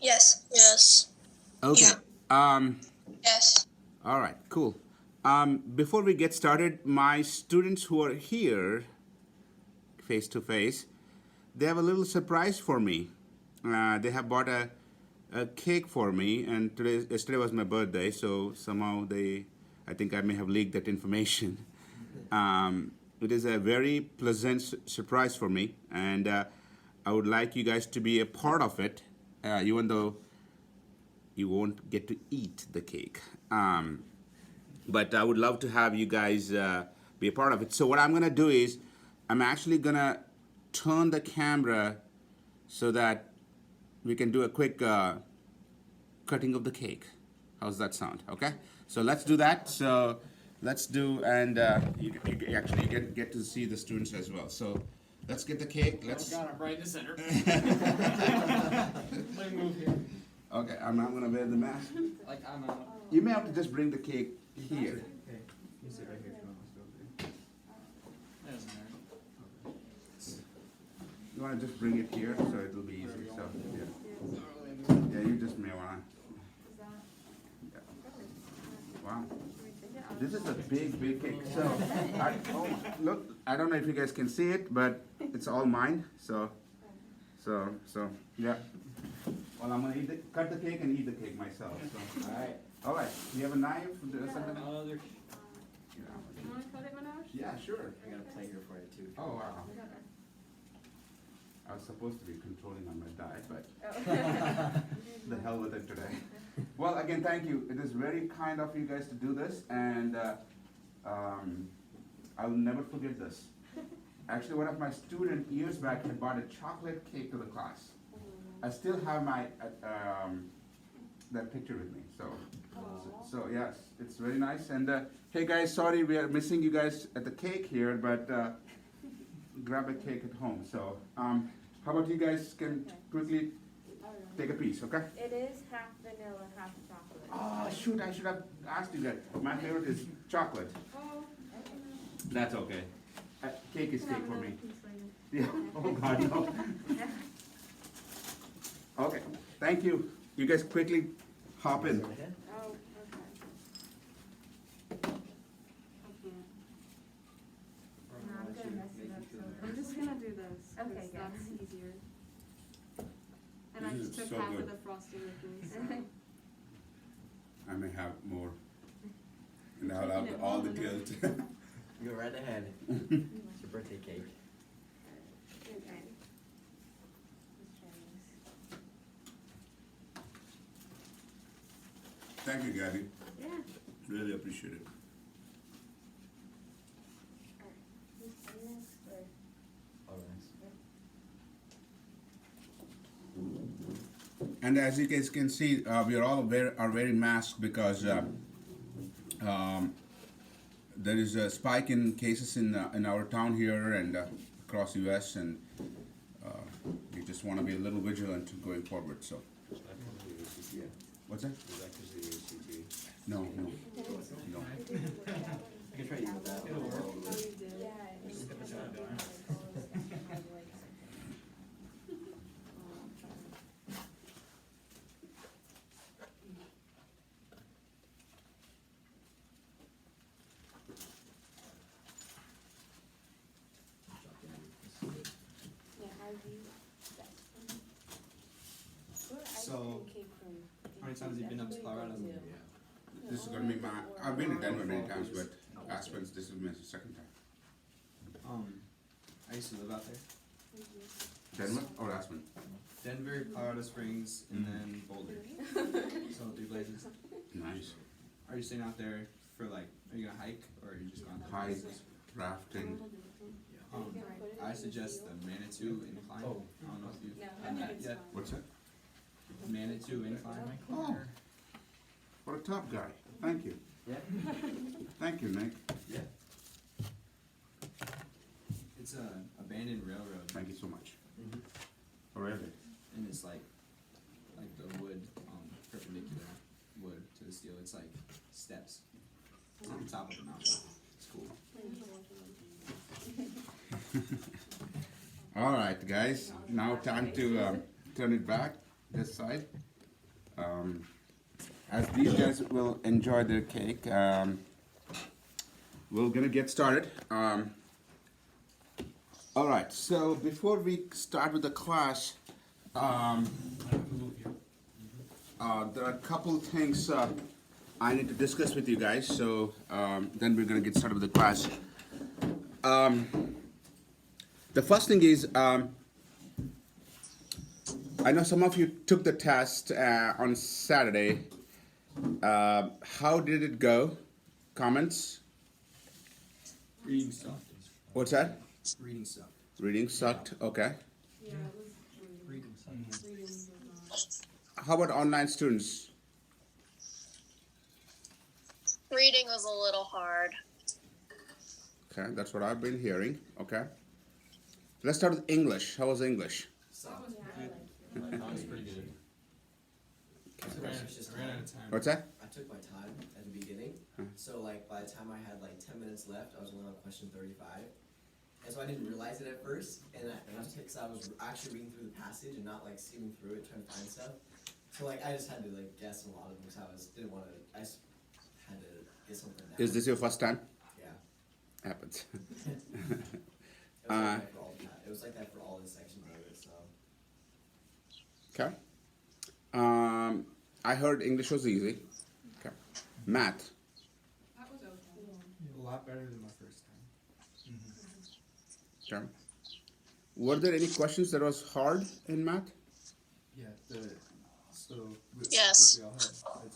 Yes. Yes. Okay. Yeah. Yes. All right. Cool. Before we get started, my students who are here face to face, they have a little surprise for me. They have bought a cake for me, and yesterday was my birthday, so somehow I think I may have leaked that information. It is a very pleasant surprise for me, and I would like you guys to be a part of it, even though you won't get to eat the cake. But I would love to have you guys be a part of it. So what I'm gonna do is I'm actually gonna turn the camera so that we can do a quick cutting of the cake. How's that sound? Okay. So let's do that. So let's do, and you actually get to see the students as well. So let's get the cake. Let's. Oh God, I'm right in the center. Let me move here. Okay, I'm not gonna wear the mask. Like I'm out. You may have to just bring the cake here. Okay. You sit right here if you want us to go there. That doesn't matter. You wanna just bring it here so it'll be easy. So yeah. Yeah, you just may wanna. Yeah. Wow. This is a big cake. So, look, I don't know if you guys can see it, but it's all mine. So, yeah. Well, I'm gonna cut the cake and eat the cake myself. So, all right. Do you have a knife? Something? Oh, there's. You want to cut it, Manoj? Yeah, sure. I got a plate here for you too. Oh wow. I was supposed to be controlling on my diet, but the hell with it today. Well, again, thank you. It is very kind of you guys to do this, and I'll never forget this. Actually, one of my students years back had bought a chocolate cake to the class. I still have my that picture with me. So yes, it's very nice. And hey guys, sorry we are missing you guys at the cake here, but grab a cake at home. So how about you guys can quickly take a piece, okay? It is half vanilla, half chocolate. Oh shoot, I should have asked you that. My favorite is chocolate. Oh, That's okay. Cake is cake for me. Yeah. Oh God, no. Okay. Thank you. You guys quickly hop in. oh, okay. No, I'm gonna mess it up, so. I'm just gonna do this. Okay, 'cause yeah. that's easier. And I This just is took so half good. of the frosting with me. So. I may have more. And I'll have all the guilt. Go right ahead. It's your birthday cake. Okay. Thank you, Gabby. Yeah. Really appreciate it. Who's next, or? Oh, nice. And as you guys can see, we are all wearing masks because there is a spike in cases in our town here and across U.S. and we just want to be a little vigilant going forward. So, what's that? No. I can try to eat that. It'll work. Oh, you did? So, how many times have you been up to Colorado? This is going to be my. I've been to Denver many times, but Aspen's. This is my second time. I used to live out there. Denver or Aspen? Denver, Colorado Springs, and then Boulder. So 3 places. Nice. Are you staying out there for like? Are you gonna hike or are you just going? Hike, rafting. I suggest the Manitou Incline. Oh. I don't know if you've No, done that yet. What's that? Manitou Incline. Oh, what a top guy. Thank you. Yeah. Thank you, Nick. Yeah. It's a abandoned railroad, Thank you so much. Really? and it's like the wood, perpendicular wood to the steel. It's like steps. It's on top of the mountain. It's cool. All right, guys. Now time to turn it back this side. As these guys will enjoy their cake, we're gonna get started. All right, so before we start with the class, there are a couple things I need to discuss with you guys, so then we're gonna get started with the class. The first thing is, I know some of you took the test on Saturday. How did it go? Comments? Reading sucked. What's that? Reading sucked. Reading sucked. Okay. Yeah, it was weird. Reading sucked. Reading was not. How about online students? Reading was a little hard. Okay, that's what I've been hearing. Okay. Let's start with English. How was English? That was good. That was pretty good. I ran out of time. What's that? I took my time at the beginning, so like by the time I had like 10 minutes left, I was only on question 35, and so I didn't realize it at first, and I was actually reading through the passage and not like skimming through it trying to find stuff. So like I just had to like guess a lot of them, so I didn't want to. I just had to get something down. Is this your first time? Yeah. Happens. It was like that for all the sections of it. So Okay. I heard English was easy. Okay. Math. That was okay. A lot better than my first time. Okay. Were there any questions that was hard in math? Yeah. Yes. We all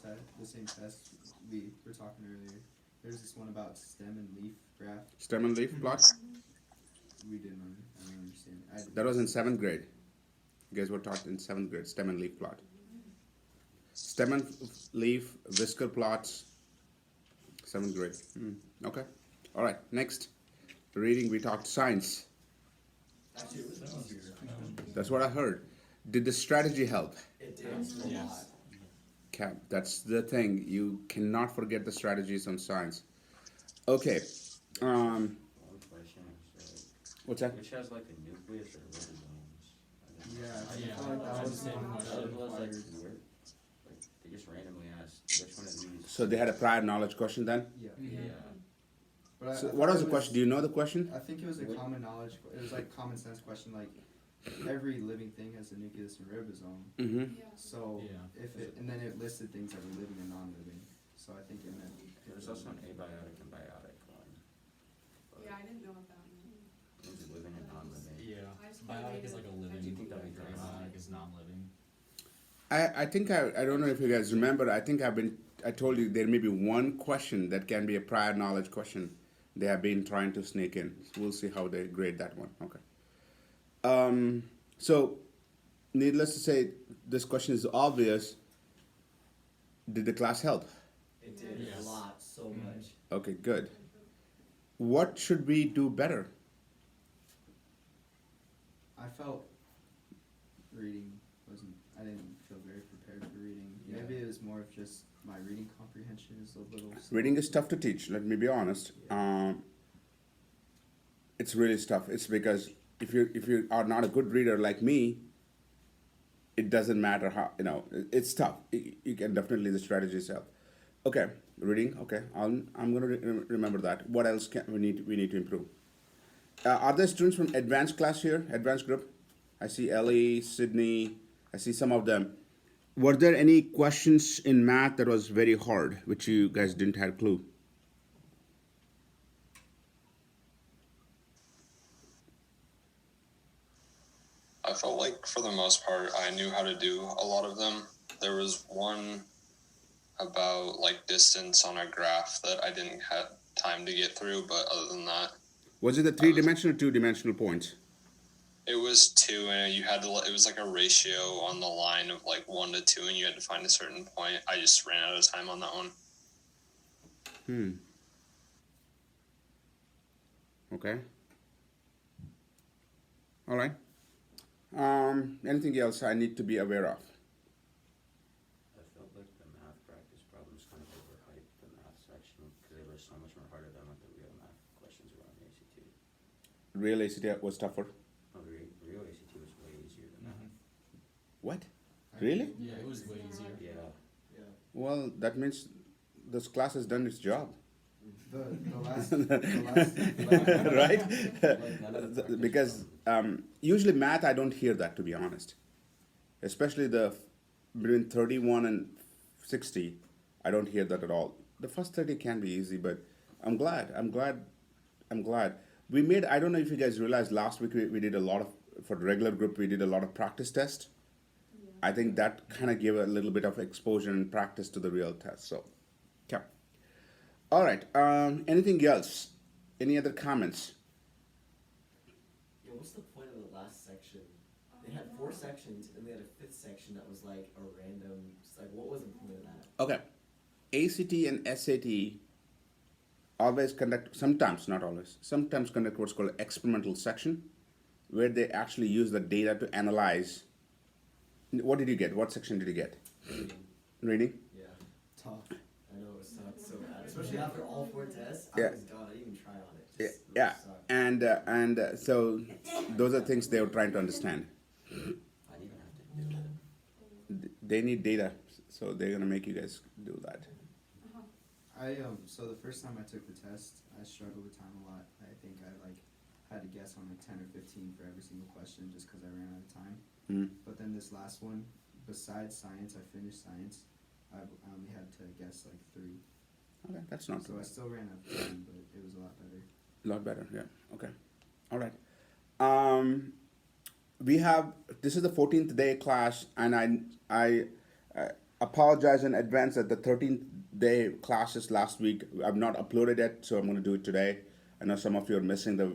had the same test we were talking earlier. There's this one about stem and leaf graph. Stem and leaf plot? I didn't understand it. That was in 7th grade. You guys were taught in 7th grade, stem and leaf plot. Stem and leaf, whisker plots, 7th grade. Okay. All right, next. Reading, we talked science. actually, it was easier. That's what I heard. Did the strategy help? It did a lot. Okay, that's the thing. You cannot forget the strategies on science. Okay. One question is, What's that? which has like a nucleus or ribosomes? Yeah. I Yeah, feel like that was the same one question. that Was like required. weird. Like they just randomly asked which one of these. So they had a prior knowledge question then? Yeah. Yeah. But So I what thought was it the question? Do you know the question? I think it was a common knowledge. It was like common sense question. Like every living thing has a nucleus and ribosome. Mm-hmm. Yeah. So Yeah. if it and then it listed things that were living and non-living. So I think it meant. There's also an abiotic and biotic one. Yeah, I didn't know what that meant. Is it living and non-living? Yeah, I just biotic kinda is like a living. Do you think that'd be and great? Abiotic is non-living. I think I don't know if you guys remember. I told you there may be one question that can be a prior knowledge question. They have been trying to sneak in. So we'll see how they grade that one. Okay. So, needless to say, this question is obvious. Did the class help? It did Yes. a lot, so much. Okay, good. What should we do better? I felt reading wasn't. I didn't feel very prepared for reading. Yeah. Maybe it was more of just my reading comprehension is a little. Reading is tough to teach. Let me be honest. It's really tough. It's because if you are not a good reader like me, it doesn't matter how it's tough. You can definitely the strategies help. Okay, reading. Okay, I'm gonna remember that. What else can we need to improve? Are there students from advanced class here? Advanced group? I see Ellie, Sydney. I see some of them. Were there any questions in math that was very hard, which you guys didn't have clue? I felt like for the most part I knew how to do a lot of them. There was one about like distance on a graph that I didn't have time to get through, but other than that, Was it a 3-dimensional or 2-dimensional points? it was two, and you had to. It was like a ratio on the line of like 1 to 2, and you had to find a certain point. I just ran out of time on that one. Okay. All right. Anything else I need to be aware of? I felt like the math practice problems kind of overhyped the math section because they were so much more harder than what the real math questions were on the ACT. Real ACT was tougher. No, the real ACT was way easier than that. What? I Really? Yeah, it was way easier. Yeah. Yeah. Well, that means this class has done its job. The last Right? Like, none of the practice Because problems. usually math, I don't hear that, to be honest. Especially between 31 and 60, I don't hear that at all. The first 30 can be easy, but I'm glad. We made, I don't know if you guys realized, last week we did a lot of, for the regular group, we did a lot of practice tests. I think that kind of gave a little bit of exposure and practice to the real test. So, okay. All right. Anything else? Any other comments? Yeah, what's the point of the last section? They had 4 sections, and they had a 5th section that was like a random. It's like, what was the point of that? Okay. ACT and SAT always conduct, sometimes, not always, sometimes conduct what's called experimental section, where they actually use the data to analyze. What did you get? What section did you get? Reading? Yeah, tough. I know it sucked so bad, especially after all 4 tests. Yeah. I was done. I didn't even try on it. Yeah, Just really yeah. sucked. And so those are things they were trying to understand. I didn't even have to do it. They need data, so they're gonna make you guys do that. So the first time I took the test, I struggled with time a lot. I think I had to guess on 10 or 15 for every single question just because I ran out of time. Mm. But then this last one, besides science, I finished science. I only had to guess 3. Okay, that's not So too I bad. still ran out of time, but it was a lot better. A lot better, yeah. Okay. All right. This is the 14th day class, and I apologize in advance that the 13th day classes last week I've not uploaded it, so I'm going to do it today. I know some of you are missing the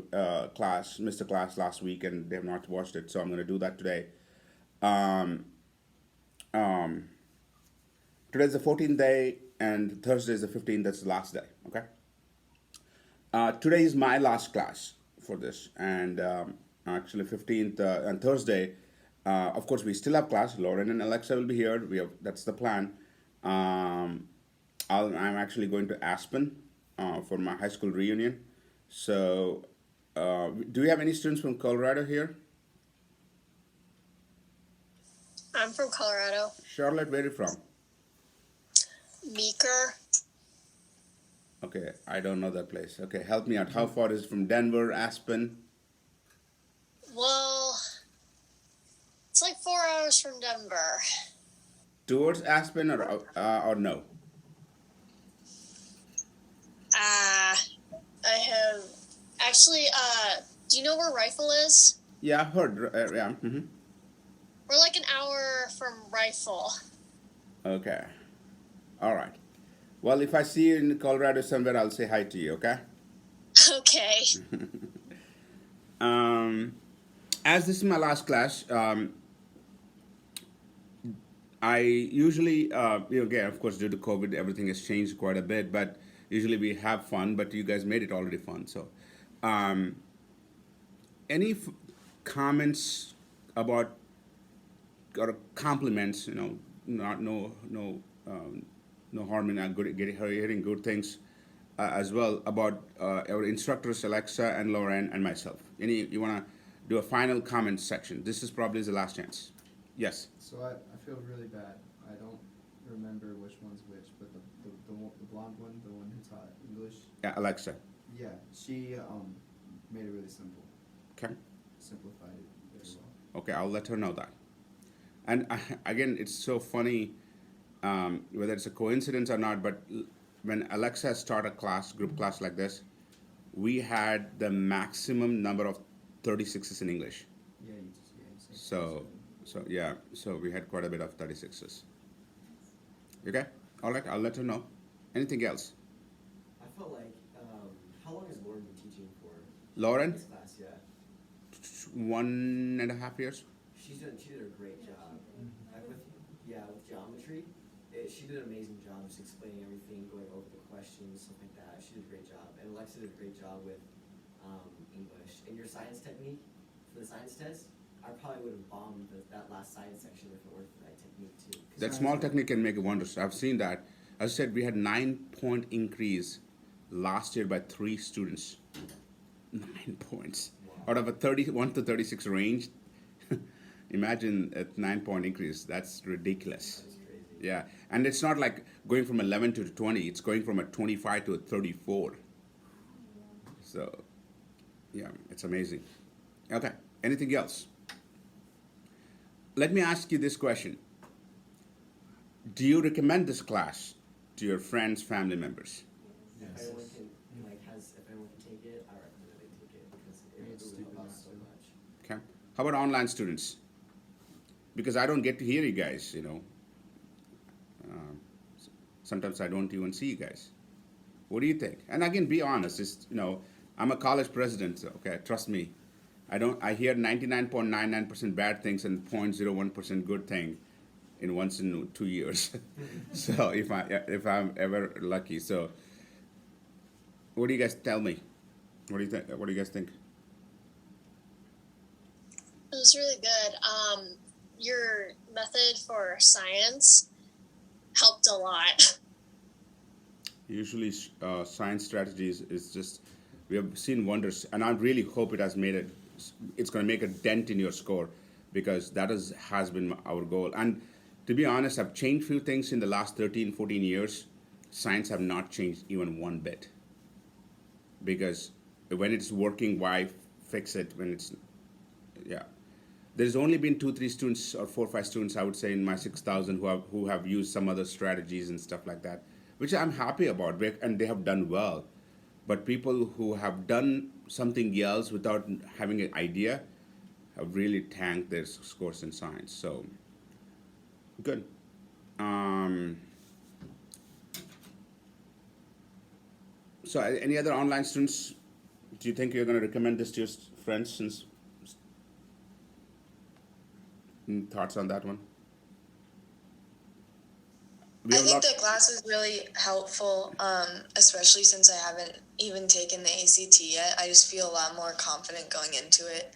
missed the class last week and they have not watched it, so I'm going to do that today. Today's the 14th day, and Thursday is the 15th. That's the last day. Okay. Today is my last class for this, and actually 15th and Thursday. Of course, we still have class. Lauren and Alexa will be here. That's the plan. I'm actually going to Aspen for my high school reunion. So, do we have any students from Colorado here? I'm from Colorado. Charlotte, where are you from? Meeker. Okay, I don't know that place. Okay, help me out. How far is it from Denver, Aspen? Well, it's like 4 hours from Denver. Towards Aspen or no? I have actually. Do you know where Rifle is? Yeah, I've heard. Yeah. Mm-hmm. We're like an hour from Rifle. Okay. All right. Well, if I see you in Colorado somewhere, I'll say hi to you. Okay. Okay. As this is my last class, I usually, again, of course, due to COVID, everything has changed quite a bit. But usually we have fun. But you guys made it already fun. So, any comments about or compliments? No harm in hearing good things as well about our instructors Alexa and Lauren and myself. You want to do a final comment section? This is probably the last chance. Yes. So I feel really bad. I don't remember which one's which, but the blonde one, the one who taught English, Yeah, Alexa. yeah, she made it really simple, Okay. simplified it very well. Okay, I'll let her know that. And again, it's so funny, whether it's a coincidence or not, but when Alexa started a group class like this, we had the maximum number of 36s in English. Yeah, you said So we had quite a bit of 36s. Okay? All right, I'll let her know. Anything else? I felt like, how long has Lauren been teaching for? Lauren, This class, yeah. 1.5 years. She did a great job. Like with geometry, she did an amazing job just explaining everything, going over the questions, stuff like that. She did a great job. And Alexa did a great job with English. And your science technique for the science test, I probably would have bombed that last science section if it weren't for that technique too. That small technique can make wonders. I've seen that. As I said, we had 9-point increase last year by 3 students. 9 points. Wow. Out of a 31 to 36 range. Imagine a 9-point increase. That's ridiculous. That's crazy. Yeah, and it's not like going from 11 to 20. It's going from a 25 to a 34. So, yeah, it's amazing. Okay, anything else? Let me ask you this question. Do you recommend this class to your friends, family members? If anyone can, like, if anyone can take it, I recommend that they take it because it It's really stupid help out not so to. much. Okay. How about online students? Because I don't get to hear you guys, you know. Sometimes I don't even see you guys. What do you think? And again, be honest. It's, you know, I'm a college president, so, okay, trust me. I hear 99.99% bad things and 0.01% good thing in once in 2 years. So if I'm ever lucky. So what do you guys tell me? What do you think? What do you guys think? It was really good. Your method for science helped a lot. Usually, science strategies is just, we have seen wonders, and I really hope it has it's going to make a dent in your score, because that has been our goal. And to be honest, I've changed few things in the last 13, 14 years. Science have not changed even one bit. Because when it's working, why fix it when it's, yeah. There's only been 2-3 students or 4-5 students, I would say, in my 6,000 who have used some other strategies and stuff like that, which I'm happy about, and they have done well. But people who have done something else without having an idea have really tanked their scores in science. So, good. So, any other online students? Do you think you're going to recommend this to your friends? Since thoughts on that one? I think the class was really helpful, especially since I haven't even taken the ACT yet. I just feel a lot more confident going into it.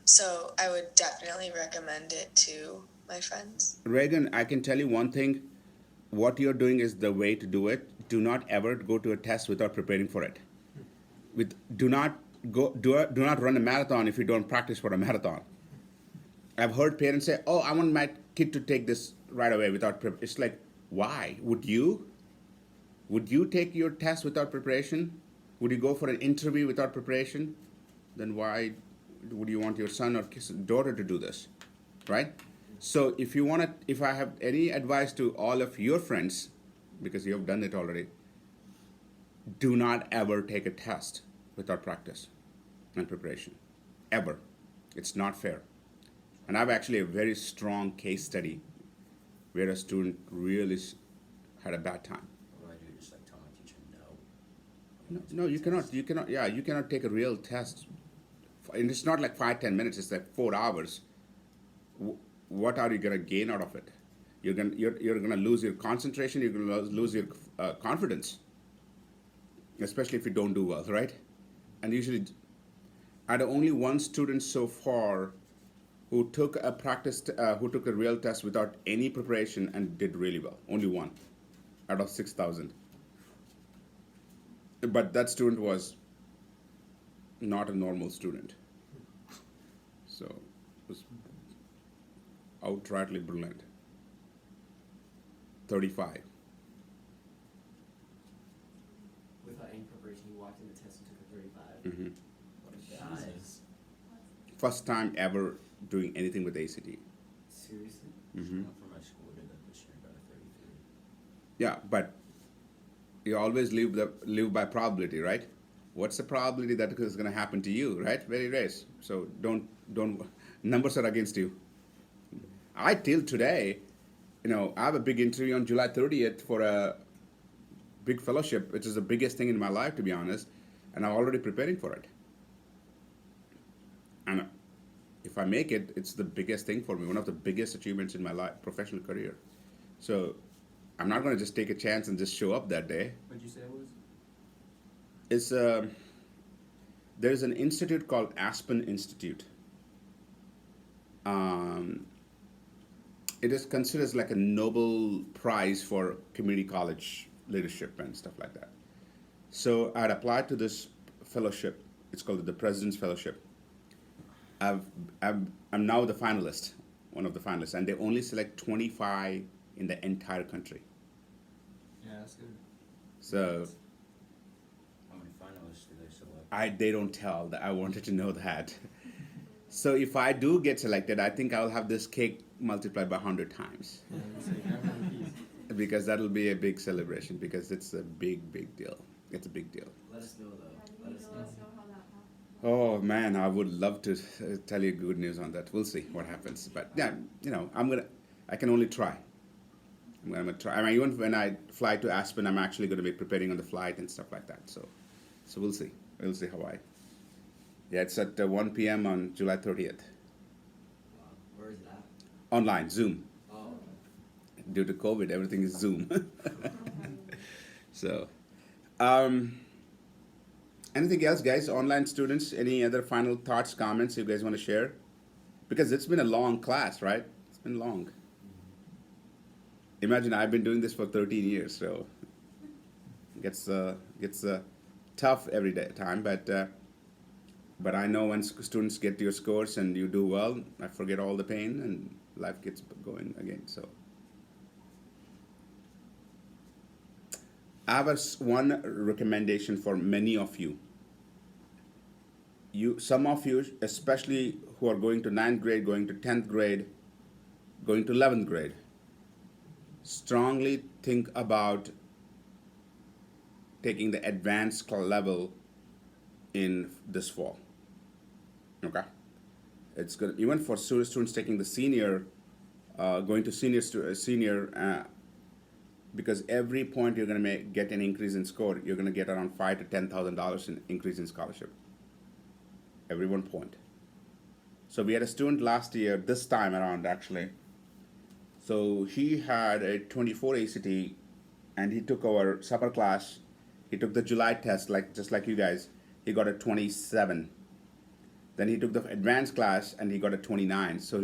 So I would definitely recommend it to my friends. Reagan, I can tell you one thing. What you're doing is the way to do it. Do not ever go to a test without preparing for it. Do not run a marathon if you don't practice for a marathon. I've heard parents say, "Oh, I want my kid to take this right away without prep." It's like, why? Would you? Would you take your test without preparation? Would you go for an interview without preparation? Then why would you want your son or daughter to do this, right? So if I have any advice to all of your friends, because you have done it already, do not ever take a test without practice and preparation, ever. It's not fair. And I have actually a very strong case study where a student really had a bad time. What do I do? Just like tell my teacher no? No, you cannot. You cannot. Yeah, you cannot take a real test. And it's not like 5-10 minutes. It's like 4 hours. What are you gonna gain out of it? You're gonna lose your concentration. You're gonna lose your confidence, especially if you don't do well, right? And usually, I had only one student so far who took a real test without any preparation and did really well. Only one out of 6,000. But that student was not a normal student. So it was outrightly brilliant. 35. Without any preparation, you walked in the test and took a 35. Mm-hmm. What a guy. First time ever doing anything with ACT. Seriously? Mm-hmm. Someone from my school did that this year, got a 33. Yeah, but you always live by probability, right? What's the probability that is going to happen to you, right? Very rare. So don't numbers are against you. I till today, I have a big interview on July 30th for a big fellowship, which is the biggest thing in my life, to be honest, and I'm already preparing for it. And if I make it, it's the biggest thing for me, one of the biggest achievements in my life, professional career. So I'm not going to just take a chance and just show up that day. What'd you say it was? It's there's an institute called Aspen Institute. It is considered like a Nobel Prize for community college leadership and stuff like that. So I had applied to this fellowship. It's called the President's Fellowship. I'm I'm now the finalist, one of the finalists, and they only select 25 in the entire country. Yeah, that's good. So How many finalists do they select? they don't tell that. I wanted to know that. So if I do get selected, I think I'll have this cake multiplied by 100 times, Yeah, it's like everyone keeps. because that'll be a big celebration, because it's a big deal. It's a big deal. Let us know though. How do Let you us let us know. know how that happened? Oh man, I would love to tell you good news on that. We'll see what happens. But yeah, I can only try. I'm gonna try. I mean, even when I fly to Aspen, I'm actually gonna be preparing on the flight and stuff like that. So we'll see. We'll see how yeah, it's at 1 p.m. on July 30th. Wow. Where is it at? Online, Zoom. Oh. Due to COVID, everything is Zoom. So, anything else, guys? Online students, any other final thoughts, comments you guys want to share? Because it's been a long class, right? It's been long. Imagine I've been doing this for 13 years, so it gets tough every time. But I know when students get your scores and you do well, I forget all the pain and life gets going again. So I have one recommendation for many of you. Some of you, especially who are going to 9th grade, going to 10th grade, going to 11th grade, strongly think about taking the advanced level in this fall. Okay? It's good, even for students taking the senior, going to senior, because every point you're going to get an increase in score, you're going to get around $5,000 to $10,000 in increase in scholarship. Every 1 point. So we had a student last year, this time around actually. So he had a 24 ACT, and he took our supper class. He took the July test, just like you guys. He got a 27. Then he took the advanced class, and he got a 29. So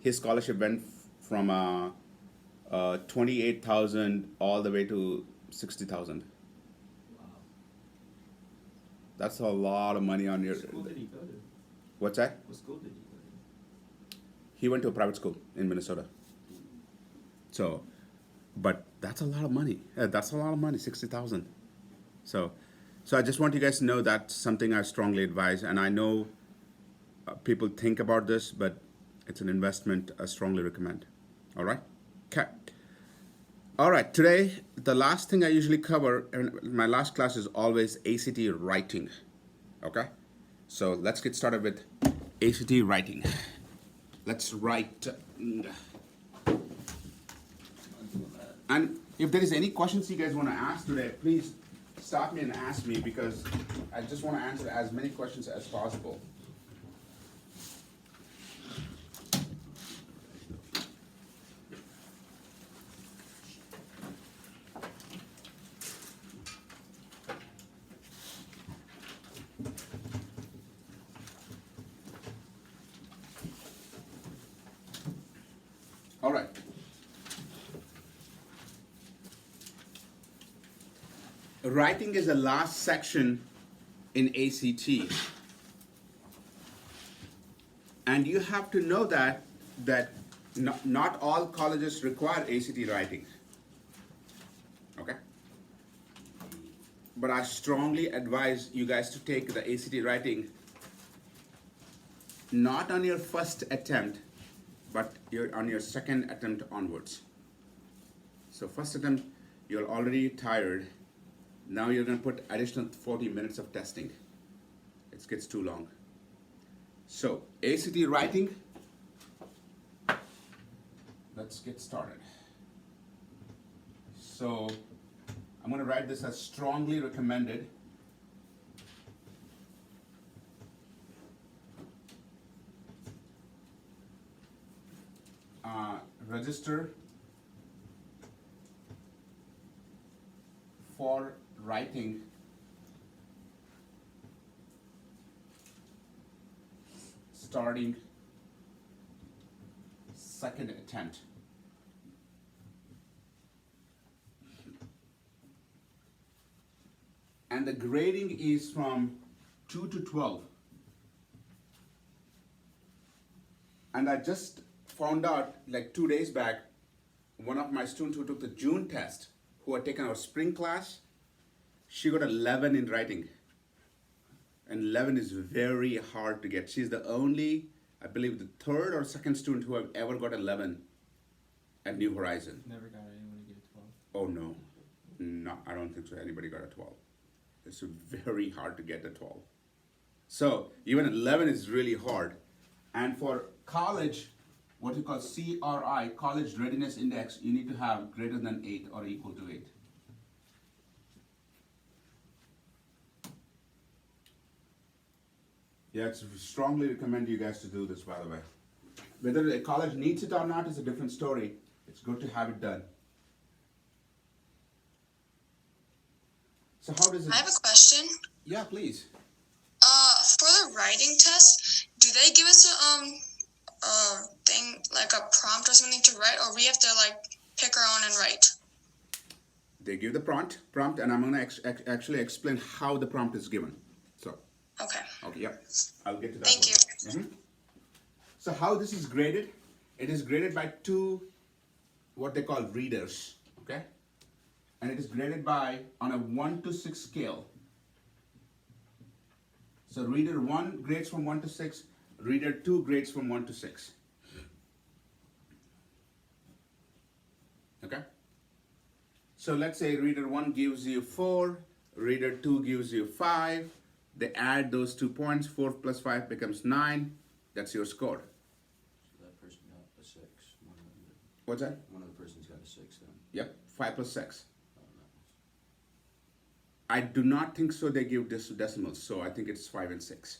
his scholarship went from 28,000 all the way to 60,000. Wow. That's a lot of money on your. What school did he go to? What's that? What school did he go to? He went to a private school in Minnesota. So, but that's a lot of money. That's a lot of money, 60,000. So I just want you guys to know that's something I strongly advise. And I know people think about this, but it's an investment I strongly recommend. All right? Okay. All right. Today, the last thing I usually cover in my last class is always ACT writing. Okay? So let's get started with ACT writing. Let's write. And if there is any questions you guys want to ask today, please stop me and ask me, because I just want to answer as many questions as possible. All right. Writing is the last section in ACT. And you have to know that not all colleges require ACT writing. Okay? But I strongly advise you guys to take the ACT writing not on your first attempt, but on your second attempt onwards. So first attempt, you're already tired. Now you're going to put additional 40 minutes of testing. It gets too long. So ACT writing, let's get started. So I'm going to write this as strongly recommended. Register for writing starting second attempt. And the grading is from 2 to 12. And I just found out like 2 days back, one of my students who took the June test, who had taken our spring class, she got 11 in writing. And 11 is very hard to get. She's the only, I believe, the third or second student who have ever got 11 at New Horizon. Never got anyone to get a 12. Oh no, no, I don't think so. Anybody got a 12. It's very hard to get a 12. So even 11 is really hard. And for college, what you call CRI, College Readiness Index, you need to have greater than 8 or equal to 8. Yeah, it's strongly recommend you guys to do this, by the way. Whether a college needs it or not is a different story. It's good to have it done. So how does it? I have a question. Yeah, please. For the writing test, do they give us a thing like a prompt or something to write, or we have to like pick our own and write? They give the prompt, and I'm gonna actually explain how the prompt is given. So. Okay. Okay. Yeah. I'll get to that. Thank one. you. So how this is graded? It is graded by two, what they call readers. Okay. And it is graded by on a 1 to 6 scale. So reader 1 grades from 1 to 6, reader 2 grades from 1 to 6. Okay? So let's say reader 1 gives you 4, reader 2 gives you 5. They add those 2 points, 4 plus 5 becomes 9. That's your score. So that person got a 6. What's that? One of the persons got a 6 then. Yep, 5 plus 6. Oh, nice. I do not think so they give this decimals, so I think it's 5 and 6.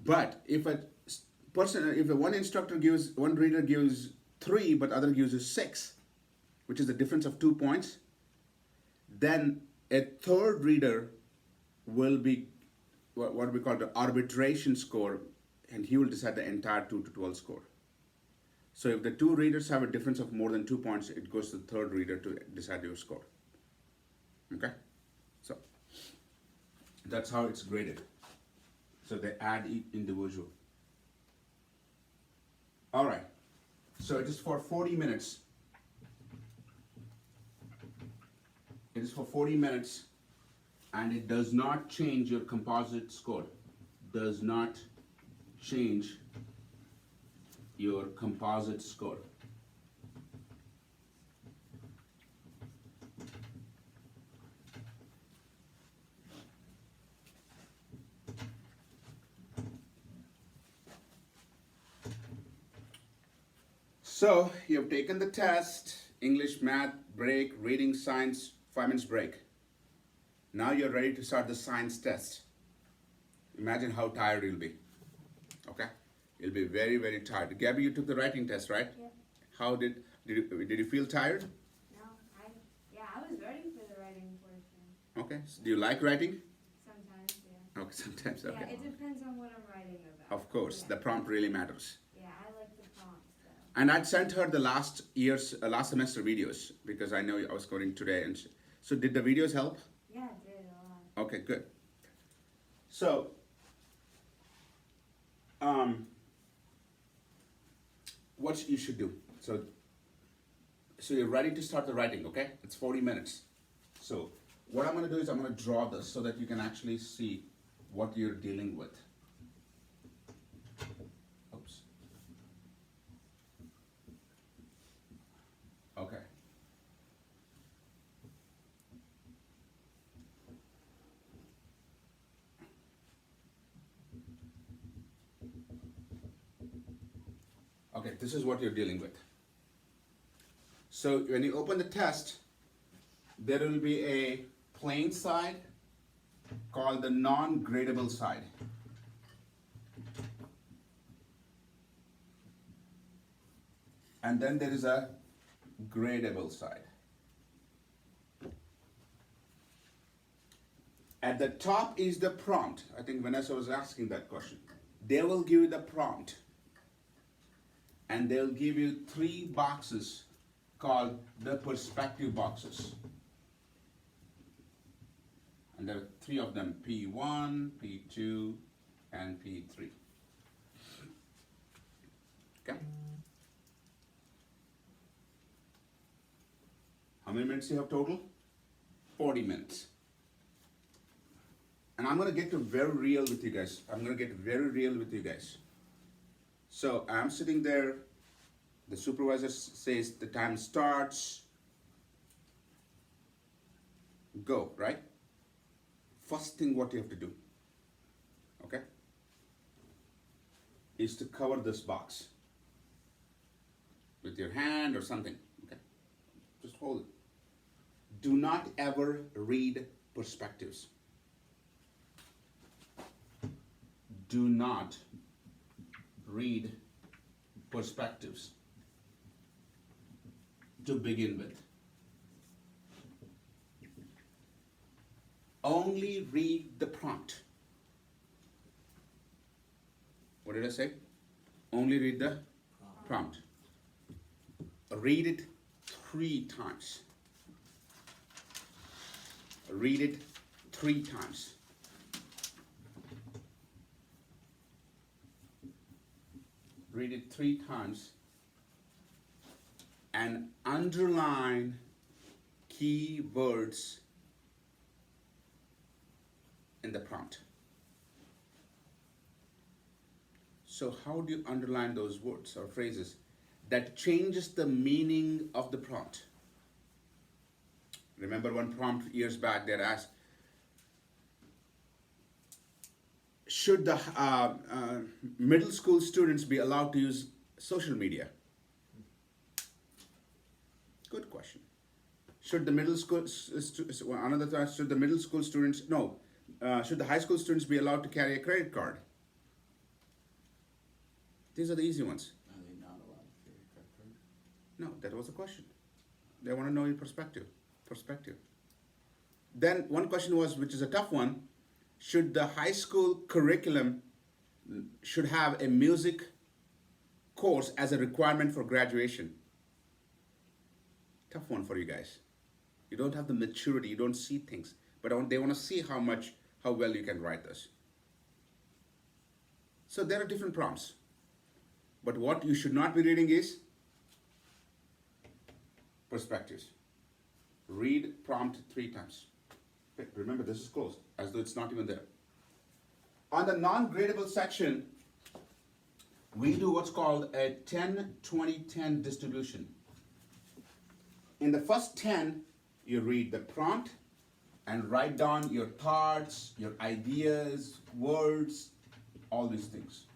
But if a person, if one instructor gives, one reader gives 3, but other gives 6, which is the difference of 2 points, then a third reader will be what we call the arbitration score, and he will decide the entire 2 to 12 score. So if the 2 readers have a difference of more than 2 points, it goes to the third reader to decide your score. Okay? So that's how it's graded. So they add each individual. All right. So it is for 40 minutes. It is for 40 minutes, and it does not change your composite score. Does not change your composite score. So you've taken the test, English, math, break, reading, science, 5 minutes break. Now you're ready to start the science test. Imagine how tired you'll be. Okay? You'll be very, very tired. Gabby, you took the writing test, right? Yeah. How did you feel tired? No, I was ready for the writing portion. Okay. So do you like writing? Sometimes, yeah. Okay, sometimes, okay. Yeah, it depends on what I'm writing about. Of course, Yeah. the prompt really matters. Yeah, I like the prompts though. And I'd sent her the last semester videos because I know I was coding today. And so did the videos help? Yeah, it did a lot. Okay, good. So, what you should do. So you're ready to start the writing, okay? It's 40 minutes. So what I'm going to do is I'm going to draw this so that you can actually see what you're dealing with. Oops. Okay. Okay, this is what you're dealing with. So when you open the test, there will be a plain side called the non-gradable side. And then there is a gradable side. At the top is the prompt. I think Vanessa was asking that question. They will give you the prompt. And they'll give you 3 boxes called the perspective boxes. And there are 3 of them, P1, P2, and P3. Okay? How many minutes you have total? 40 minutes. And I'm gonna get to very real with you guys. I'm gonna get very real with you guys. So I'm sitting there, the supervisor says the time starts, go, right? First thing what you have to do, okay, is to cover this box with your hand or something, okay? Just hold it. Do not ever read perspectives. Do not read perspectives to begin with. Only read the prompt. What did I say? Only read the prompt. Read it 3 times. Read it 3 times. Read it 3 times and underline key words in the prompt. So how do you underline those words or phrases? That changes the meaning of the prompt. Remember one prompt years back that asked, should the middle school students be allowed to use social media? Good question. Should the middle school, another time, should the middle school students, no, should the high school students be allowed to carry a credit card? These are the easy ones. Are they not allowed to carry a credit card? No, that was the question. They want to know your perspective. Then one question was, which is a tough one, should the high school curriculum should have a music course as a requirement for graduation? Tough one for you guys. You don't have the maturity, you don't see things, but they want to see how well you can write this. So there are different prompts. But what you should not be reading is perspectives. Read prompt 3 times. Okay, remember, this is closed, as though it's not even there. On the non-gradable section, we do what's called a 10-20-10 distribution. In the first 10, you read the prompt and write down your thoughts, your ideas, words, all these things.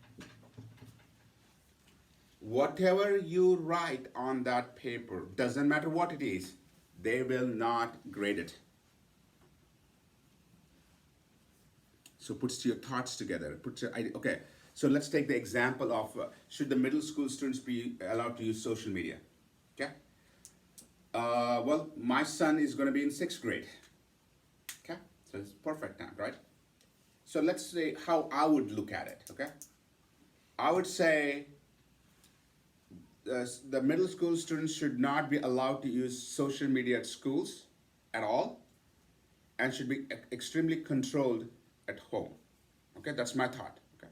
Whatever you write on that paper, doesn't matter what it is, they will not grade it. So puts your thoughts together. Okay, so let's take the example of should the middle school students be allowed to use social media? Okay. Well, my son is going to be in 6th grade. Okay, so it's perfect time, right? So let's say how I would look at it. Okay, I would say the middle school students should not be allowed to use social media at schools at all, and should be extremely controlled at home. Okay, that's my thought. Okay,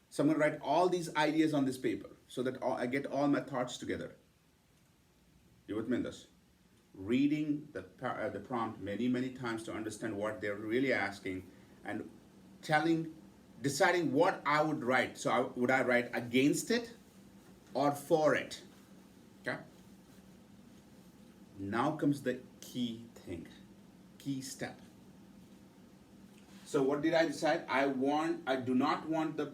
so I'm going to write all these ideas on this paper so that I get all my thoughts together. You with me in this? Reading the prompt many times to understand what they're really asking, and deciding what I would write. So would I write against it or for it? Okay. Now comes the key thing, key step. So what did I decide? I do not want the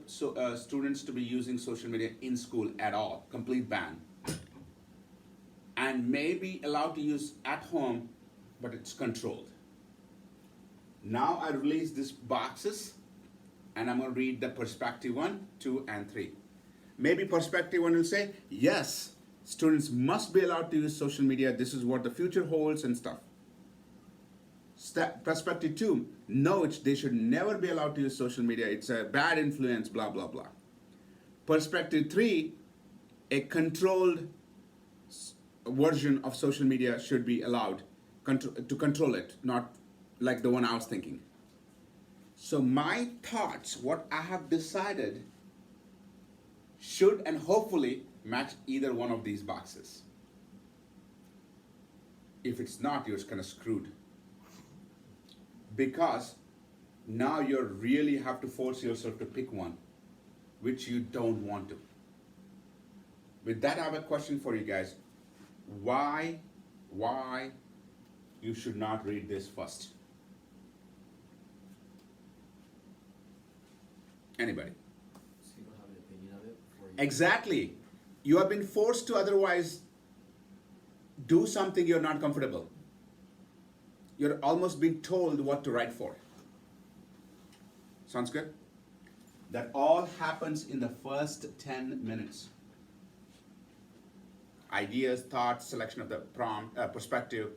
students to be using social media in school at all, complete ban. And may be allowed to use at home, but it's controlled. Now I release these boxes, and I'm going to read the perspective 1, 2, and 3. Maybe perspective 1 will say, yes, students must be allowed to use social media. This is what the future holds and stuff. Perspective 2, no, they should never be allowed to use social media. It's a bad influence, blah, blah, blah. Perspective 3, a controlled version of social media should be allowed to control it, not like the one I was thinking. So my thoughts, what I have decided, should and hopefully match either one of these boxes. If it's not, you're kind of screwed. Because now you really have to force yourself to pick one, which you don't want to. With that, I have a question for you guys. Why you should not read this first? Anybody? So you don't have an opinion of it before you. Exactly. You have been forced to otherwise do something you're not comfortable. You're almost being told what to write for. Sounds good? That all happens in the first 10 minutes. Ideas, thoughts, selection of the prompt, perspective,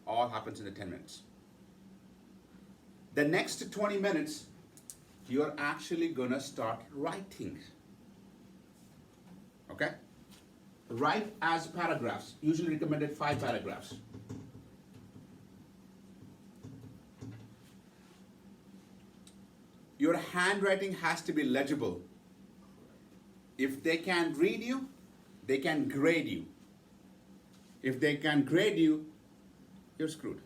all happens in the 10 minutes. The next 20 minutes, you're actually gonna start writing. Okay? Write as paragraphs, usually recommended 5 paragraphs. Your handwriting has to be legible. If they can't read you, they can grade you. If they can grade you, you're screwed.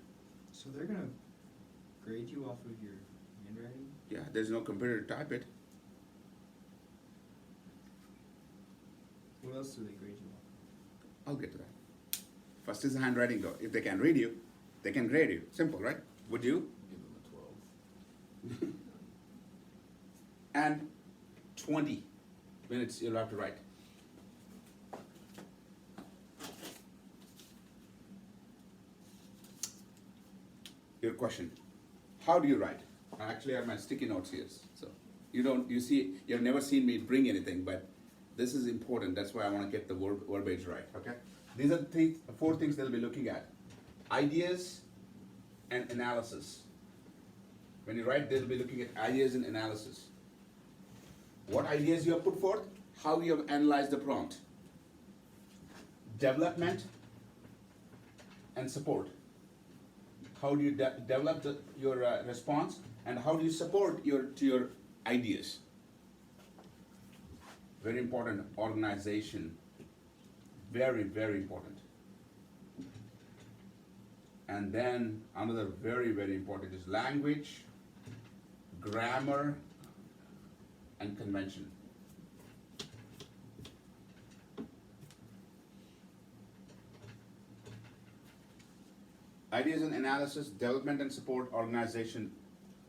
So they're gonna grade you off of your handwriting? Yeah, there's no computer to type it. What else do they grade you off? I'll get to that. First is the handwriting though. If they can read you, they can grade you. Simple, right? Would you? Give them a 12. And 20 minutes you'll have to write. Your question, how do you write? I actually have my sticky notes here, so you've never seen me bring anything, but this is important. That's why I want to get the verbiage right, okay? These are the 4 things they'll be looking at. Ideas and analysis. When you write, they'll be looking at ideas and analysis. What ideas you have put forth, how you have analyzed the prompt. Development and support. How do you develop your response, and how do you support your ideas? Very important. Organization. Very, very important. And then another very, very important is language, grammar, and convention. Ideas and analysis, development and support, organization.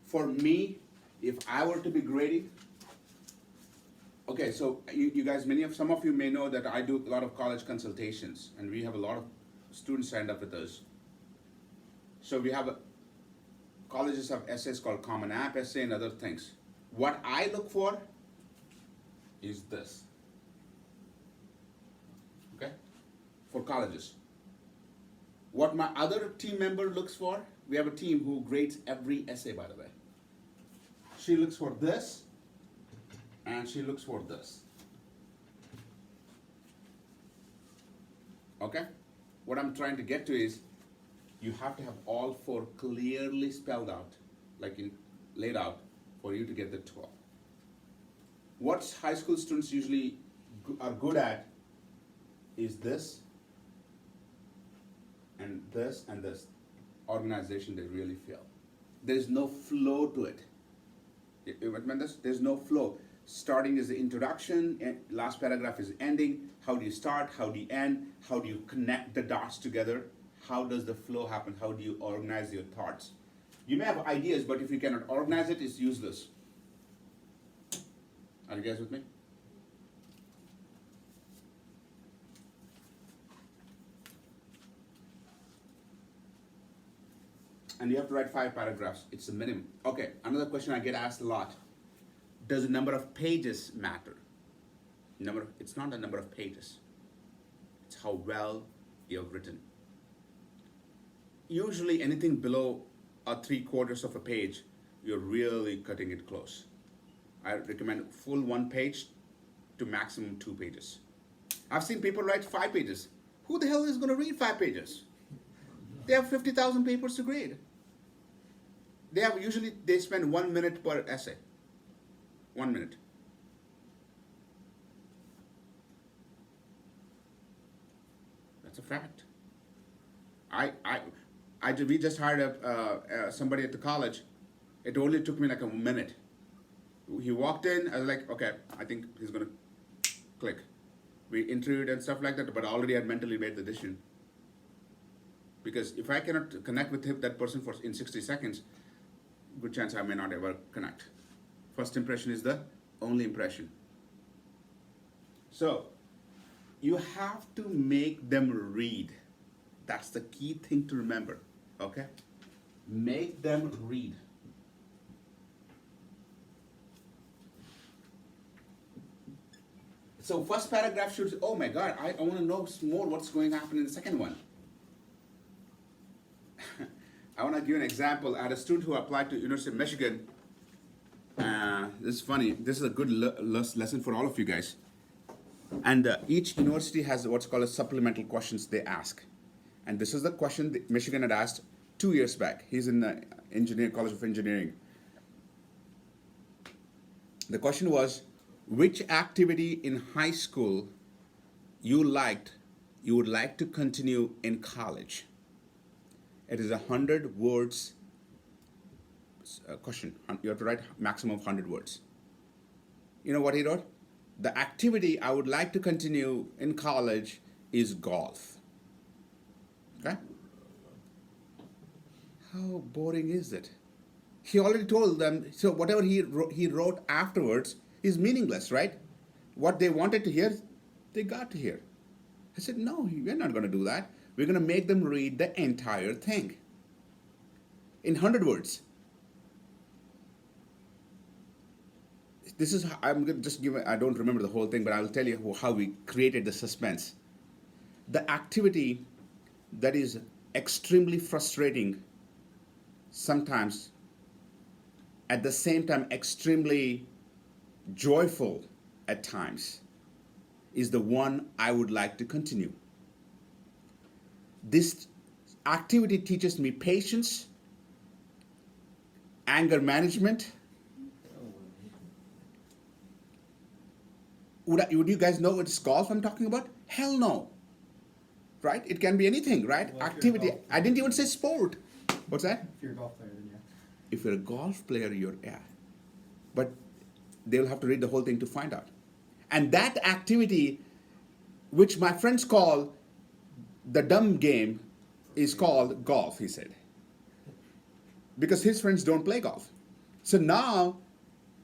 For me, if I were to be grading, okay, so you guys, some of you may know that I do a lot of college consultations, and we have a lot of students signed up with us. So colleges have essays called Common App essay and other things. What I look for is this, okay, for colleges. What my other team member looks for, we have a team who grades every essay, by the way. She looks for this, and she looks for this. Okay? What I'm trying to get to is, you have to have all 4 clearly spelled out, laid out, for you to get the 12. What high school students usually are good at is this, and this, and this. Organization, they really fail. There's no flow to it. There's no flow. Starting is the introduction, and last paragraph is ending. How do you start? How do you end? How do you connect the dots together? How does the flow happen? How do you organize your thoughts? You may have ideas, but if you cannot organize it, it's useless. Are you guys with me? And you have to write 5 paragraphs. It's the minimum. Okay, another question I get asked a lot. Does the number of pages matter? It's not the number of pages. It's how well you have written. Usually anything below 3/4 of a page, you're really cutting it close. I recommend full 1 page to maximum 2 pages. I've seen people write 5 pages. Who the hell is going to read 5 pages? They have 50,000 papers to grade. They spend 1 minute per essay. 1 minute. That's a fact. We just hired somebody at the college. It only took me like a minute. He walked in, I was like, okay, I think he's gonna click. We interviewed and stuff like that, but I already had mentally made the decision. Because if I cannot connect with that person in 60 seconds, good chance I may not ever connect. First impression is the only impression. So, you have to make them read. That's the key thing to remember, okay? Make them read. So first paragraph should, oh my God, I want to know more what's going to happen in the second one. I want to give an example. I had a student who applied to University of Michigan. This is funny. This is a good lesson for all of you guys. And each university has what's called a supplemental questions they ask. And this is the question that Michigan had asked 2 years back. He's in the College of Engineering. The question was, which activity in high school you would like to continue in college? It is 100 words question. You have to write maximum of 100 words. You know what he wrote? The activity I would like to continue in college is golf. Okay? How boring is it? He already told them, so whatever he wrote afterwards is meaningless, right? What they wanted to hear, they got to hear. I said, no, we're not going to do that. We're going to make them read the entire thing in 100 words. This is how, I'm going to just give, I don't remember the whole thing, but I will tell you how we created the suspense. The activity that is extremely frustrating sometimes, at the same time extremely joyful at times, is the one I would like to continue. This activity teaches me patience, anger management. Would you guys know it's golf I'm talking about? Hell no. Right? It can be anything, right? Well, Activity. I didn't even say sport. What's that? If you're a golf player, then yeah. If you're a golf player, yeah. But they'll have to read the whole thing to find out. And that activity, which my friends call the dumb game, is called golf, he said. Because his friends don't play golf. So now,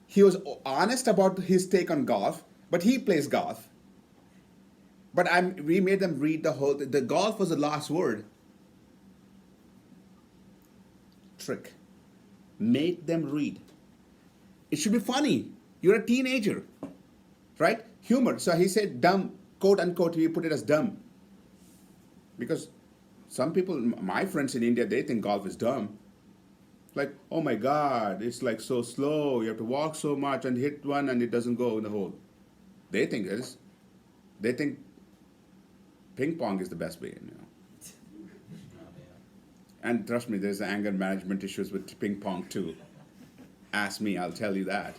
he was honest about his take on golf, but he plays golf. But we made them read the whole thing. The golf was the last word. Trick. Make them read. It should be funny. You're a teenager, right? Humor. So he said dumb, quote unquote, we put it as dumb. Because some people, my friends in India, they think golf is dumb. Like, oh my God, it's like so slow. You have to walk so much and hit one and it doesn't go in the hole. They think it is. They think ping pong is the best way, you know. And trust me, there's anger management issues with ping pong too. Ask me, I'll tell you that.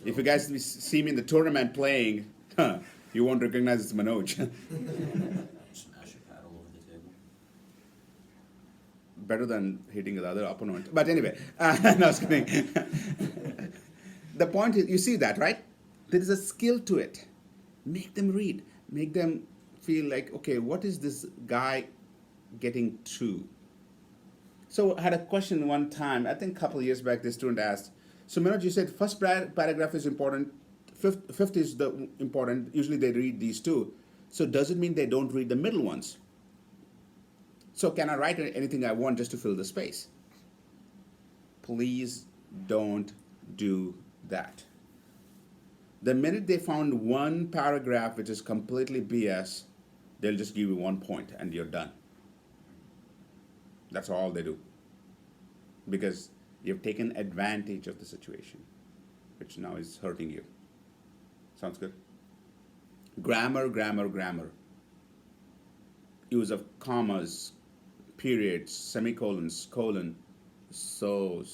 If you guys see me in the tournament playing, you won't recognize it's Manoj. Smash your paddle over the table. Better than hitting the other opponent. But anyway, no, I was kidding. The point is, you see that, right? There is a skill to it. Make them read. Make them feel like, okay, what is this guy getting to? So I had a question one time, I think a couple of years back, this student asked, so Manoj, you said first paragraph is important, fifth is the important, usually they read these two. So does it mean they don't read the middle ones? So can I write anything I want just to fill the space? Please don't do that. The minute they found one paragraph which is completely BS, they'll just give you 1 point and you're done. That's all they do. Because you've taken advantage of the situation, which now is hurting you. Sounds good? Grammar, grammar, grammar. Use of commas, periods, semicolons, colon. So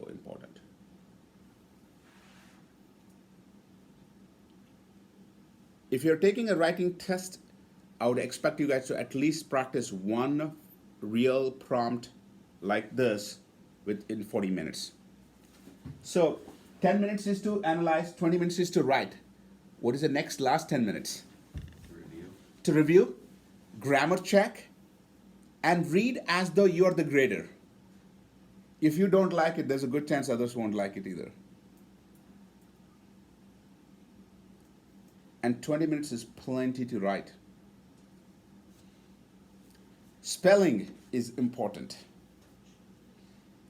important. If you're taking a writing test I would expect you guys to at least practice one real prompt like this within 40 minutes. So 10 minutes is to analyze, 20 minutes is to write. What is the next last 10 minutes? Review. To review, grammar check, and read as though you are the grader. If you don't like it, there's a good chance others won't like it either. And 20 minutes is plenty to write. Spelling is important.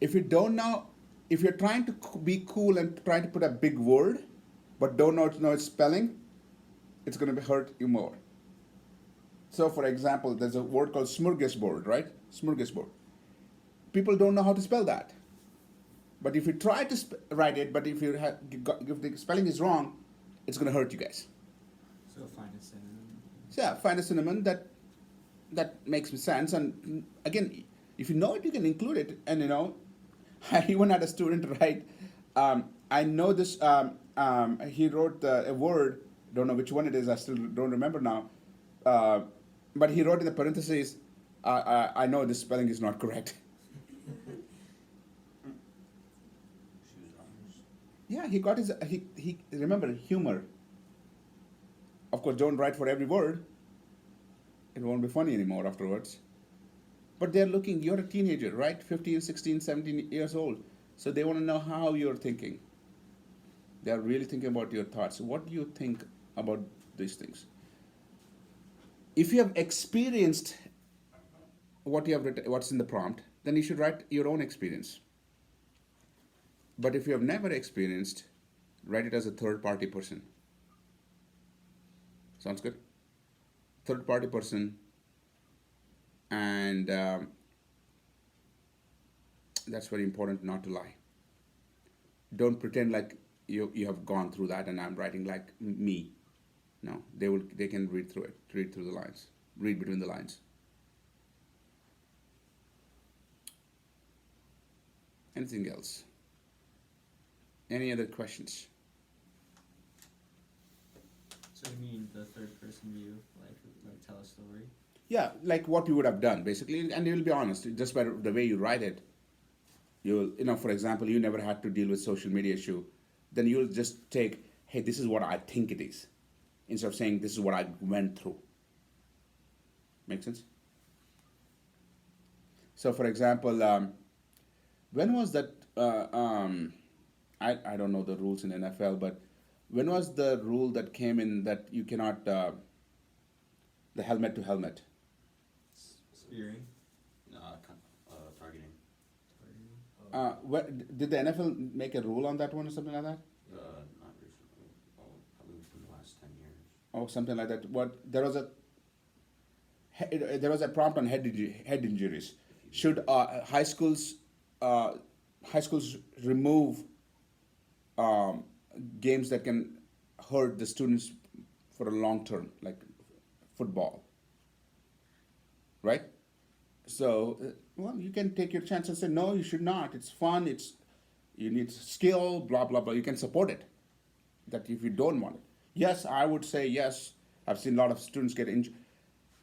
If you don't know, if you're trying to be cool and trying to put a big word, but don't know its spelling, it's going to hurt you more. So, for example, there's a word called smorgasbord, right? Smorgasbord. People don't know how to spell that. But if you try to write it, but if the spelling is wrong, it's going to hurt you guys. So find a synonym. So yeah, find a synonym that makes sense. And again, if you know it, you can include it. And you know, I even had a student write. I know this. He wrote a word. Don't know which one it is. I still don't remember now. But he wrote in the parentheses, I know this spelling is not correct. She was honest. Yeah, he got his, he remember, humor. Of course, don't write for every word. It won't be funny anymore afterwards. But they're looking, you're a teenager, right? 15, 16, 17 years old. So they want to know how you're thinking. They're really thinking about your thoughts. What do you think about these things? If you have experienced what you have written, what's in the prompt, then you should write your own experience. But if you have never experienced, write it as a third-party person. Sounds good? Third-party person, and that's very important, not to lie. Don't pretend like you have gone through that and I'm writing like me. No, they can read through it, read through the lines, read between the lines. Anything else? Any other questions? So you mean the third person view, like tell a story? Yeah, like what you would have done basically, and you'll be honest. Just by the way you write it, you know, for example, you never had to deal with social media issue, then you'll just take, hey, this is what I think it is, instead of saying this is what I went through. Make sense? So, for example, when was that? I don't know the rules in NFL, but when was the rule that came in that you cannot the helmet to helmet? Spearing. Targeting. Did the NFL make a rule on that one or something like that? Not recently. Probably within the last 10 years. Oh, something like that. What there was a prompt on head injuries. Should high schools remove games that can hurt the students for a long term, like football, right? So, well, you can take your chance and say, no, you should not. It's fun. You need skill, blah, blah, blah. You can support it. That if you don't want it. Yes, I would say yes. I've seen a lot of students get injured.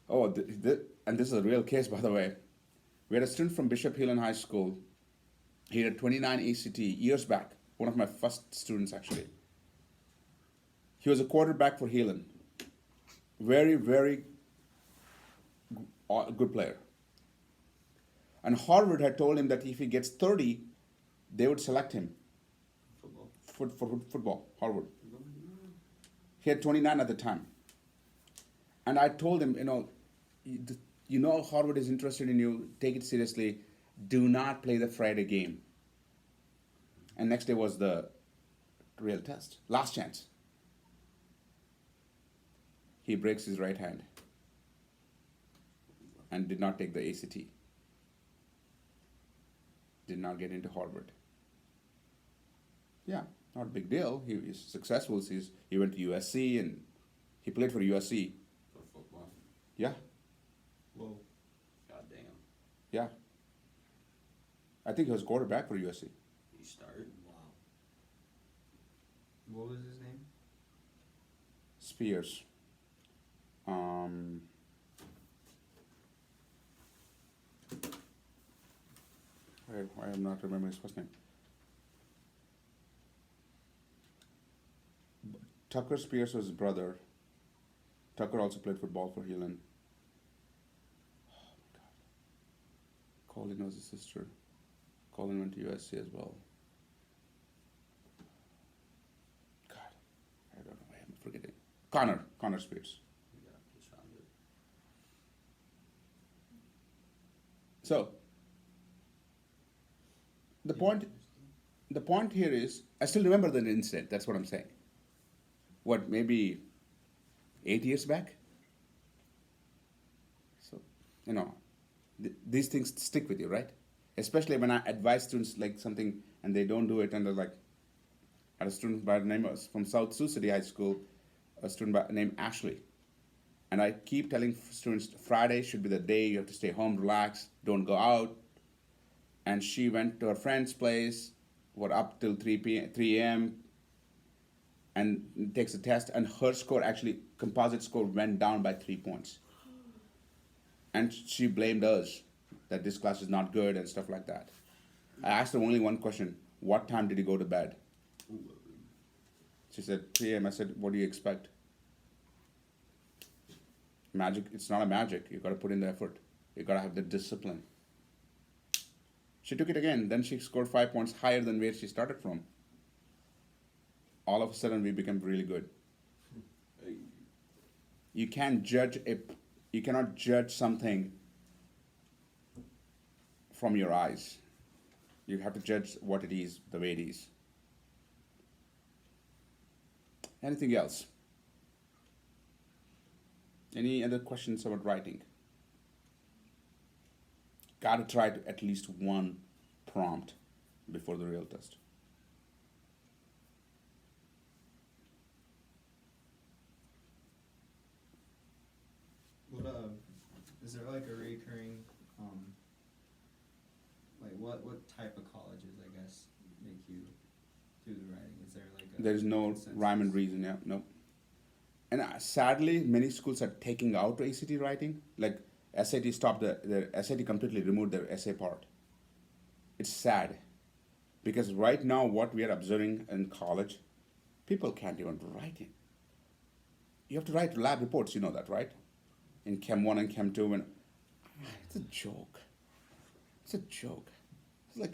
Oh, and this is a real case, by the way. We had a student from Bishop Heelan High School. He had 29 ACT years back. One of my first students, actually. He was a quarterback for Heelan. Very, very good player. And Harvard had told him that if he gets 30, they would select him. Football. For football, Harvard. He had 29 at the time. And I told him, you know Harvard is interested in you, take it seriously, do not play the Friday game. And next day was the real test, last chance. He breaks his right hand and did not take the ACT. Did not get into Harvard. Yeah, not a big deal. He is successful. He went to USC and he played for USC. For football. Yeah, Whoa. God damn. yeah. I think he was quarterback for USC. He started. Wow. What was his name? Spears. why I'm not remembering his first name. Tucker Spears was his brother. Tucker also played football for Heelan. Oh my God. Colin was his sister. Colin went to USC as well. God, I don't know why I'm forgetting. Connor Spears. Yeah, just found it. So the point here is, I still remember the incident. That's what I'm saying. What, maybe 8 years back? So, you know, these things stick with you, right? Especially when I advise students like something and they don't do it, and they're like, I had a student by the name of, from South Sioux City High School, a student by named Ashley. And I keep telling students Friday should be the day you have to stay home, relax, don't go out. And she went to her friend's place, up till 3 a.m., and takes a test, and her score, actually, composite score, went down by 3 points. And she blamed us, that this class is not good and stuff like that. I asked her only one question: what time did you go to bed? She said 3 a.m. I said, what do you expect? Magic, it's not a magic. You gotta put in the effort. You gotta have the discipline. She took it again, then she scored 5 points higher than where she started from. All of a sudden we became really good. You cannot judge something from your eyes. You have to judge what it is, the way it is. Anything else? Any other questions about writing? Gotta try to at least one prompt before the real test. What is there like a recurring like what type of colleges, I guess, make you do the writing? Is there like a There's no consensus? rhyme and reason, yeah, no. And sadly, many schools are taking out ACT writing. Like SAT stopped the SAT completely removed the essay part. It's sad, because right now what we are observing in college, people can't even write it. You have to write lab reports, you know that, right? In Chem 1 and Chem 2, and it's a joke. It's a joke. It's like,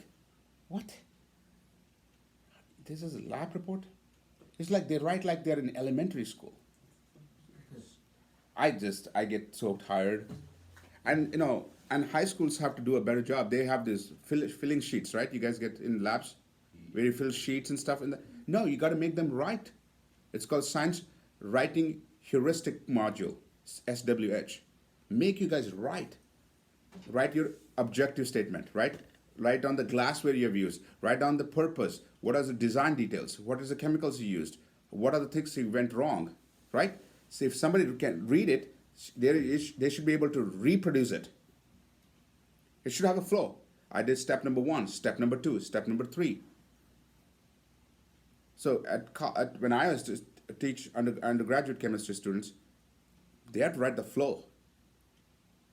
what? This is a lab report? It's like they write like they're in elementary school. I get so tired. And, you know, and high schools have to do a better job. They have these filling sheets, right? You guys get in labs where you fill sheets and stuff. No, you got to make them write. It's called Science Writing Heuristic Module, SWH. Make you guys write. Write your objective statement, right? Write down the glassware you have used. Write down the purpose. What are the design details? What is the chemicals you used? What are the things you went wrong, right? So if somebody can read it, they should be able to reproduce it. It should have a flow. I did step number 1, step number 2, step number 3. So when I was to teach undergraduate chemistry students, they had to write the flow.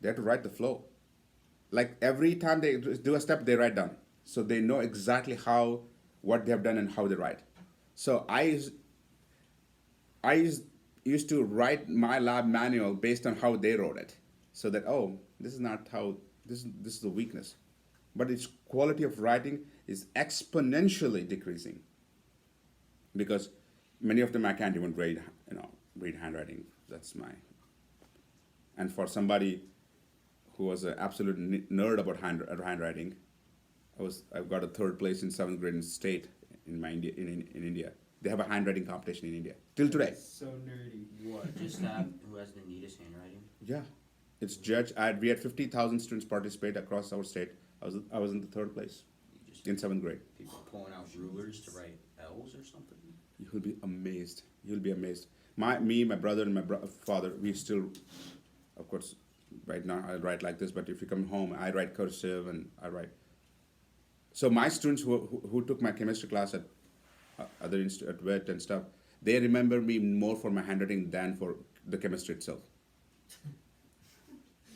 They had to write the flow. Like every time they do a step, they write down. So they know exactly what they have done and how they write. So I used to write my lab manual based on how they wrote it. So that, this is not how, this is the weakness. But its quality of writing is exponentially decreasing, because many of them I can't even read handwriting. And for somebody who was an absolute nerd about handwriting, I got a 3rd place in 7th grade in state in India. They have a handwriting competition in India till today. That's so nerdy. What? Just that who has the neatest handwriting? Yeah, it's judged. We had 50,000 students participate across our state. I was in the 3rd place in 7th grade. People pulling out rulers to write L's or something? You'll be amazed. You'll be amazed. My brother, and my father, we still, of course, right now I write like this. But if you come home, I write cursive and I write. So my students who took my chemistry class at other at WIT and stuff, they remember me more for my handwriting than for the chemistry itself.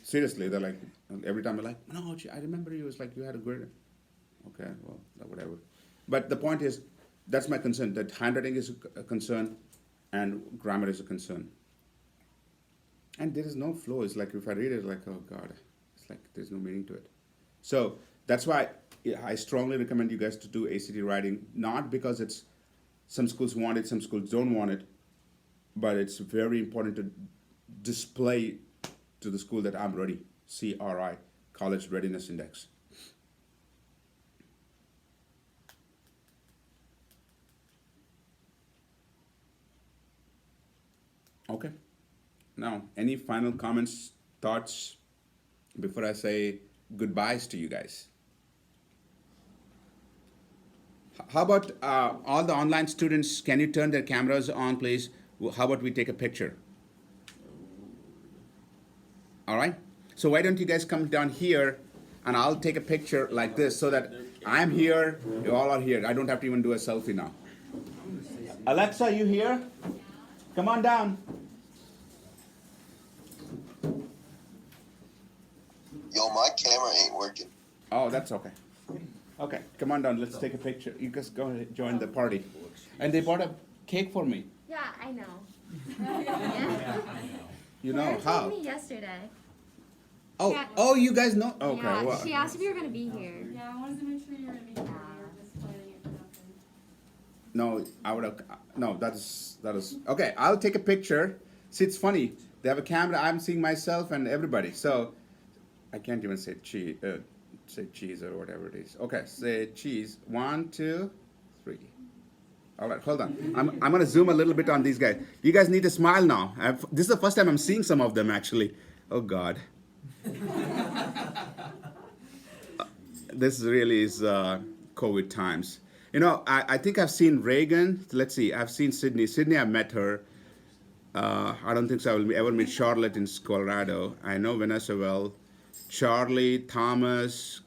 Seriously, they're like, every time they're like, no, I remember you. It's like you had a great. Okay, well, whatever. But the point is, that's my concern, that handwriting is a concern and grammar is a concern. And there is no flow. It's like if I read it, like, oh God, it's like there's no meaning to it. So that's why I strongly recommend you guys to do ACT writing, not because it's some schools want it, some schools don't want it, but it's very important to display to the school that I'm ready, CRI, College Readiness Index. Okay. Now, any final comments, thoughts before I say goodbyes to you guys? How about all the online students, can you turn their cameras on, please? How about we take a picture? All right? So why don't you guys come down here and I'll take a picture like this so that I'm here, you all are here. I don't have to even do a selfie now. Alexa, you here? Come on down. Yo, my camera ain't working. Oh, that's okay. Okay, come on down. Let's take a picture. You guys go ahead, join the party. And they bought a cake for me. Yeah, I know. You know Karen how? told me yesterday. Oh, you guys know? Okay, Yeah, well. she asked if you were gonna be here. Yeah, I wanted to make sure you were gonna be here. We were just planning it for nothing. No, I would have. No, that is okay. I'll take a picture. See, it's funny. They have a camera. I'm seeing myself and everybody. So I can't even say cheese. Say cheese or whatever it is. Okay, say cheese. 1, 2, 3. All right, hold on. I'm gonna zoom a little bit on these guys. You guys need to smile now. This is the first time I'm seeing some of them actually. Oh God. This really is COVID times. You know, I think I've seen Reagan. Let's see, I've seen Sydney. Sydney, I've met her. I don't think so I will ever meet Charlotte in Colorado. I know Vanessa well. Charlie, Thomas,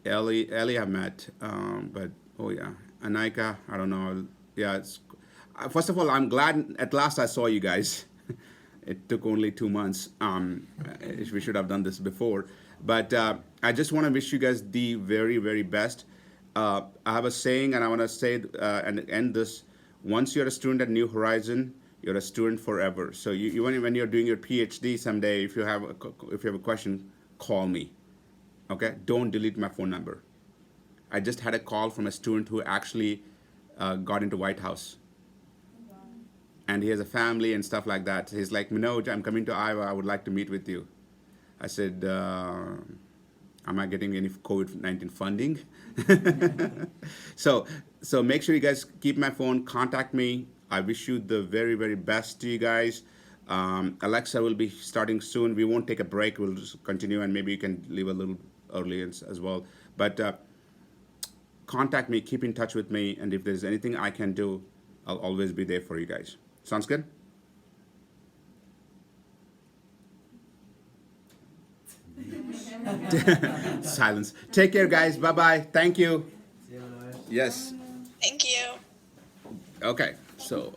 Ellie I've met. But, oh yeah, Anika, I don't know. Yeah, it's, first of all, I'm glad at last I saw you guys. It took only 2 months. We should have done this before. But I just want to wish you guys the very, very best. I have a saying, and I want to say and end this. Once you're a student at New Horizon, you're a student forever. So you when you're doing your PhD someday, if you have a question, call me. Okay? Don't delete my phone number. I just had a call from a student who actually got into White House. And he has a family and stuff like that. He's like, Manoj, I'm coming to Iowa. I would like to meet with you. I said, am I getting any COVID-19 funding? So make sure you guys keep my phone, contact me. I wish you the very, very best to you guys. Alexa will be starting soon. We won't take a break. We'll just continue, and maybe you can leave a little early as well. But contact me, keep in touch with me, and if there's anything I can do, I'll always be there for you guys. Sounds good? Silence. Take care, guys. Bye-bye. Thank you. See you, Manoj. Yes. Thank you. Okay. So